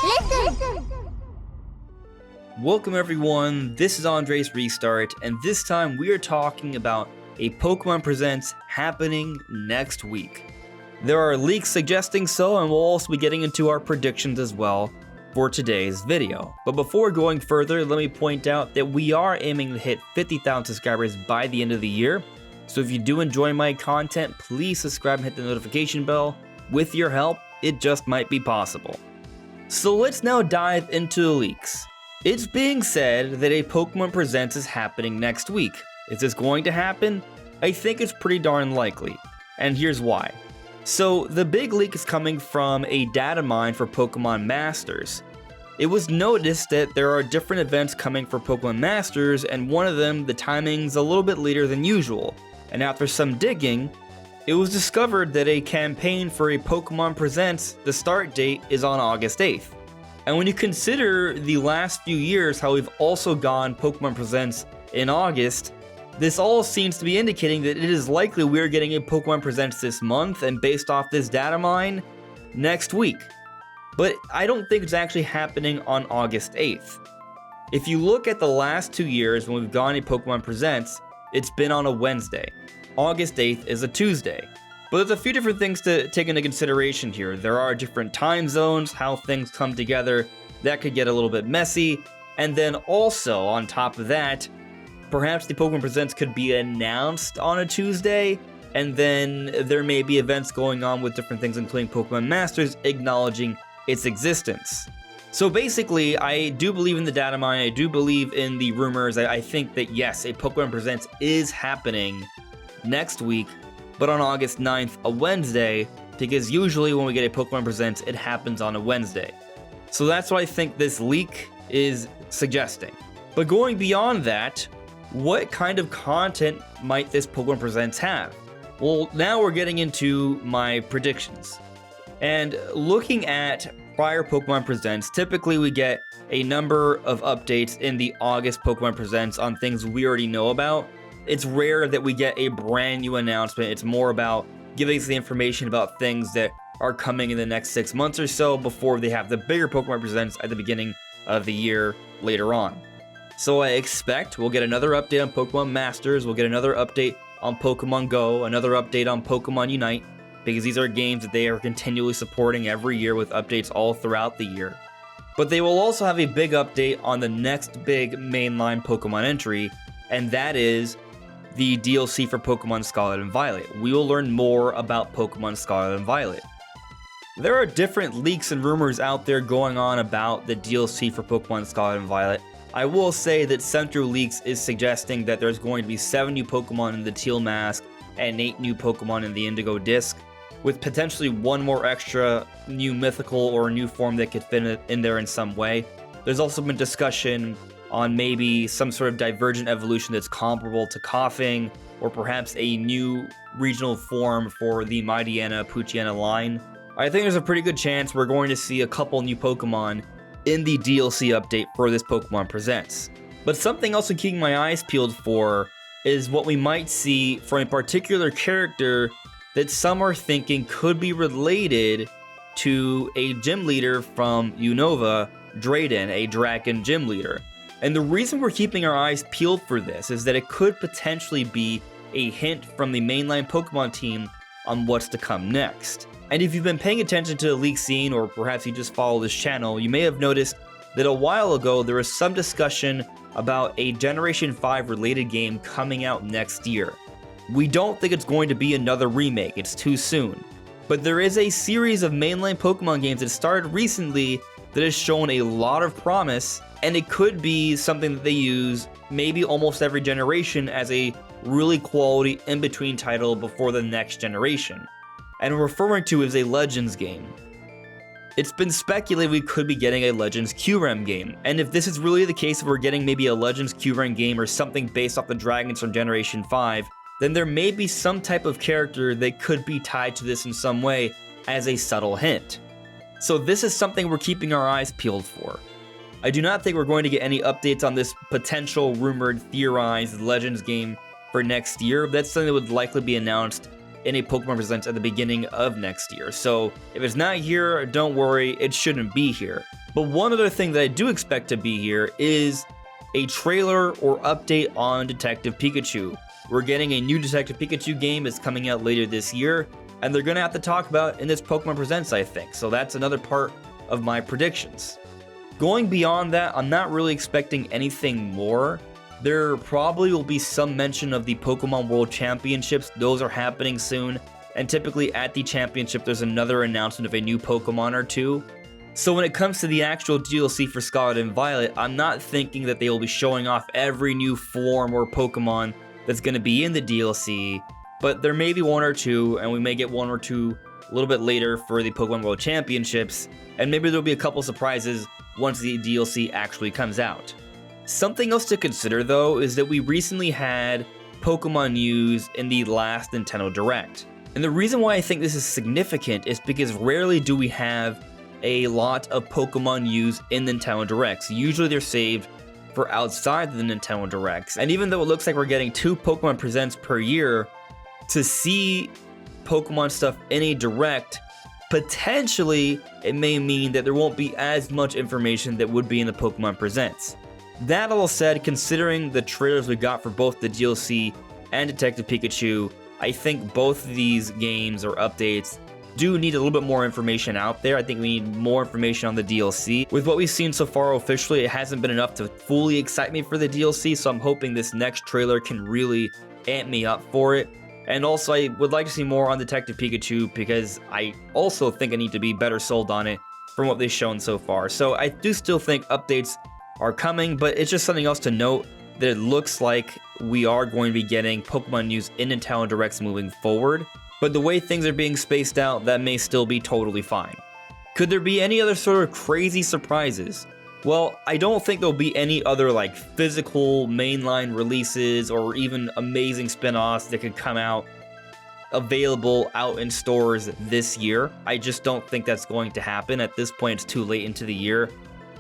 Listen! Welcome everyone, this is Andre's Restart, and this time we are talking about a Pokémon Presents happening next week. There are leaks suggesting so, and we'll also be getting into our predictions as well for today's video. But before going further, let me point out that we are aiming to hit 50,000 subscribers by the end of the year. So if you do enjoy my content, please subscribe and hit the notification bell. With your help, it just might be possible. So let's now dive into the leaks. It's being said that a Pokémon Presents is happening next week. Is this going to happen? I think it's pretty darn likely, and here's why. So the big leak is coming from a data mine for Pokémon Masters. It was noticed that there are different events coming for Pokémon Masters, and one of them, the timing's a little bit later than usual. And after some digging, it was discovered that a campaign for a Pokémon Presents, the start date is on August 8th. And when you consider the last few years how we've also gone Pokémon Presents in August, this all seems to be indicating that it is likely we are getting a Pokémon Presents this month, and based off this data mine, next week. But I don't think it's actually happening on August 8th. If you look at the last 2 years when we've gone a Pokémon Presents, it's been on a Wednesday. August 8th is a Tuesday. But there's a few different things to take into consideration here. There are different time zones, how things come together. That could get a little bit messy. And then also, on top of that, perhaps the Pokémon Presents could be announced on a Tuesday, and then there may be events going on with different things, including Pokémon Masters, acknowledging its existence. So basically, I do believe in the data mine, I do believe in the rumors. I think that yes, a Pokémon Presents is happening next week, but on August 9th, a Wednesday, because usually when we get a Pokémon Presents, it happens on a Wednesday. So that's what I think this leak is suggesting. But going beyond that, what kind of content might this Pokémon Presents have? Well, now we're getting into my predictions. And looking at prior Pokémon Presents, typically we get a number of updates in the August Pokémon Presents on things we already know about. It's rare that we get a brand new announcement. It's more about giving us the information about things that are coming in the next 6 months or so before they have the bigger Pokémon Presents at the beginning of the year later on. So I expect we'll get another update on Pokemon Masters, we'll get another update on Pokemon Go, another update on Pokemon Unite, because these are games that they are continually supporting every year with updates all throughout the year. But they will also have a big update on the next big mainline Pokemon entry, and that is the DLC for Pokemon Scarlet and Violet. We will learn more about Pokemon Scarlet and Violet. There are different leaks and rumors out there going on about the DLC for Pokemon Scarlet and Violet. I will say that Central Leaks is suggesting that there's going to be 7 new Pokemon in the Teal Mask and 8 new Pokemon in the Indigo Disk, with potentially 1 more extra new mythical or new form that could fit in there in some way. There's also been discussion on maybe some sort of divergent evolution that's comparable to Coughing, or perhaps a new regional form for the Mightyena Poochyena line. I think there's a pretty good chance we're going to see a couple new Pokemon in the DLC update for this Pokemon Presents. But something else I'm keeping my eyes peeled for is what we might see from a particular character that some are thinking could be related to a gym leader from Unova, Drayden, a Dragon gym leader. And the reason we're keeping our eyes peeled for this is that it could potentially be a hint from the mainline Pokemon team on what's to come next. And if you've been paying attention to the leak scene, or perhaps you just follow this channel, you may have noticed that a while ago there was some discussion about a Generation 5 related game coming out next year. We don't think it's going to be another remake, it's too soon. But there is a series of mainline Pokemon games that started recently that has shown a lot of promise, and it could be something that they use maybe almost every generation as a really quality in-between title before the next generation. And we're referring to as a Legends game. It's been speculated we could be getting a Legends Kyurem game, and if this is really the case, if we're getting maybe a Legends Kyurem game or something based off the dragons from Generation 5, then there may be some type of character that could be tied to this in some way as a subtle hint. So this is something we're keeping our eyes peeled for. I do not think we're going to get any updates on this potential rumored, theorized Legends game for next year. That's something that would likely be announced in a Pokemon Presents at the beginning of next year. So if it's not here, don't worry, it shouldn't be here. But one other thing that I do expect to be here is a trailer or update on Detective Pikachu. We're getting a new Detective Pikachu game. It's coming out later this year, and they're gonna have to talk about it in this Pokemon Presents, I think. So that's another part of my predictions. Going beyond that, I'm not really expecting anything more. There probably will be some mention of the Pokemon World Championships. Those are happening soon, and typically at the championship there's another announcement of a new Pokemon or two. So when it comes to the actual DLC for Scarlet and Violet, I'm not thinking that they will be showing off every new form or Pokemon that's going to be in the DLC, but there may be one or two, and we may get one or two a little bit later for the Pokemon World Championships, and maybe there'll be a couple surprises once the DLC actually comes out. Something else to consider though is that we recently had Pokemon news in the last Nintendo Direct. And the reason why I think this is significant is because rarely do we have a lot of Pokemon news in Nintendo Directs. Usually they're saved for outside the Nintendo Directs. And even though it looks like we're getting 2 Pokemon Presents per year, to see Pokemon stuff in a Direct, potentially it may mean that there won't be as much information that would be in the Pokemon Presents. That all said, considering the trailers we got for both the DLC and Detective Pikachu, I think both of these games or updates do need a little bit more information out there. I think we need more information on the DLC. With what we've seen so far officially, it hasn't been enough to fully excite me for the DLC, so I'm hoping this next trailer can really amp me up for it. And also, I would like to see more on Detective Pikachu because I also think I need to be better sold on it from what they've shown so far. So I do still think updates are coming, but it's just something else to note that it looks like we are going to be getting Pokemon news in Nintendo Directs moving forward. But the way things are being spaced out, that may still be totally fine. Could there be any other sort of crazy surprises? Well, I don't think there'll be any other like physical mainline releases or even amazing spin-offs that could come out available out in stores this year. I just don't think that's going to happen. At this point, it's too late into the year.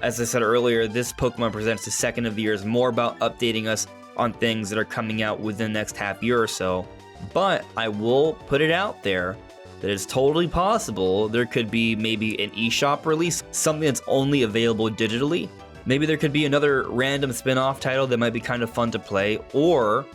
As I said earlier, this Pokemon Presents the second of the year is more about updating us on things that are coming out within the next half year or so. But I will put it out there that it's totally possible there could be maybe an eShop release, something that's only available digitally. Maybe there could be another random spin-off title that might be kind of fun to play, or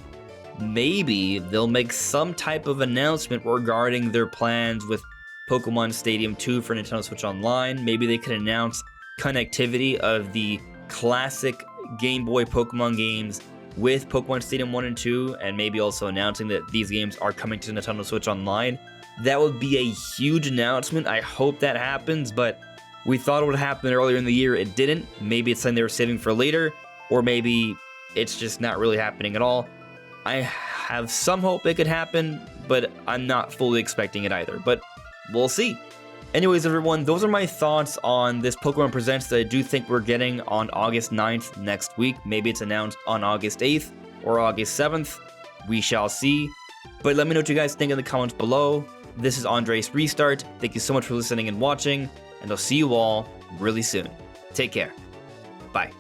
maybe they'll make some type of announcement regarding their plans with Pokemon Stadium 2 for Nintendo Switch Online. Maybe they could announce connectivity of the classic Game Boy Pokemon games with Pokemon Stadium 1 and 2, and maybe also announcing that these games are coming to Nintendo Switch Online. That would be a huge announcement. I hope that happens, but we thought it would happen earlier in the year. It didn't. Maybe it's something they were saving for later, or maybe it's just not really happening at all. I have some hope it could happen, but I'm not fully expecting it either, but we'll see. Anyways, everyone, those are my thoughts on this Pokemon Presents that I do think we're getting on August 9th next week. Maybe it's announced on August 8th or August 7th. We shall see. But let me know what you guys think in the comments below. This is Andres Restart. Thank you so much for listening and watching, and I'll see you all really soon. Take care. Bye.